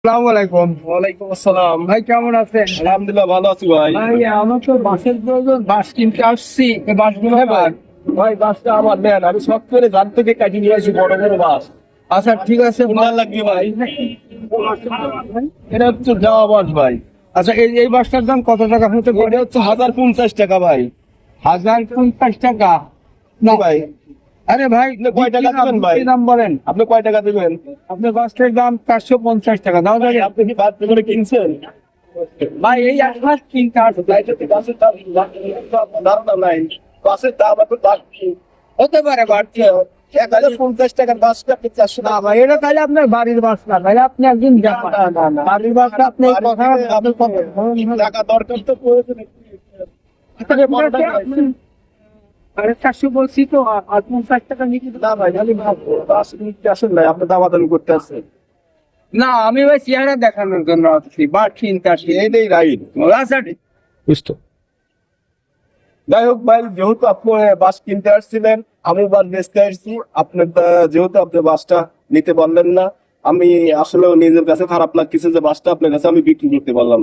আসসালামু আলাইকুম। ওয়ালাইকুম আসসালাম। ভাই কেমন আছেন? আলহামদুলিল্লাহ ভালো আছি ভাই। ভাই আমার তো বাসের প্রয়োজন, বাস কিনতে আসছি। এই বাসগুলো হ্যাঁ ভাই, ভাই বাসটা আমার নেন, আমি সব করে গান থেকে কাটিয়ে নিয়ে আসি বড় বড় বাস। আচ্ছা ঠিক আছে। কোনটা লাগবে ভাই? এটা হচ্ছে যাওয়া বাস ভাই। আচ্ছা এই বাসটার দাম কত টাকা হতে এটা পারে? হচ্ছে 1050 টাকা ভাই। 1050 টাকা না ভাই, আরে ভাই আপনি কয় টাকা দিবেন ভাই? কি দাম বলেন? আপনি কয় টাকা দিবেন? আপনার বাসটার দাম 450 টাকা। দাও ভাই, যাবে? আপনি কি বাস করে কিনছেন? ভাই এই একবার কিনতে আসছি। এটা তো বাসের দাম ধারণা নাই। বাসের দাম এখন বাড়ছে। হতে পারে বাড়ছে। 1050 টাকার বাসটা আপনি 400 না টাকা। ভাই, এটা তাহলে আপনার বাড়ির বাস না ভাই, আপনি একদিন যাবেন। না। বাড়ির বাসটা আপনি কথা টাকা দরকার তো প্রয়োজন। আরে 400 বলছি তো, আর 50 টাকা নিয়ে না ভাই, খালি বাস নিতে আসেন নাই, আপনি দামাদামি করতে আসছেন। না, আমি ভাই চেহারা দেখানোর জন্য আসছি, বাট কিনতে আসছি। এইটাই রাইট। আচ্ছা বুঝতো। যাই হোক ভাই, যেহেতু আপনি বাস কিনতে আসছিলেন, আমি বাস বেচতে আসছি, আপনার যেহেতু আপনি বাসটা নিতে পারলেন না, আমি আসলে নিজের কাছে খারাপ লাগতেছে যে বাসটা আপনার কাছে আমি বিক্রি করতে পারলাম না।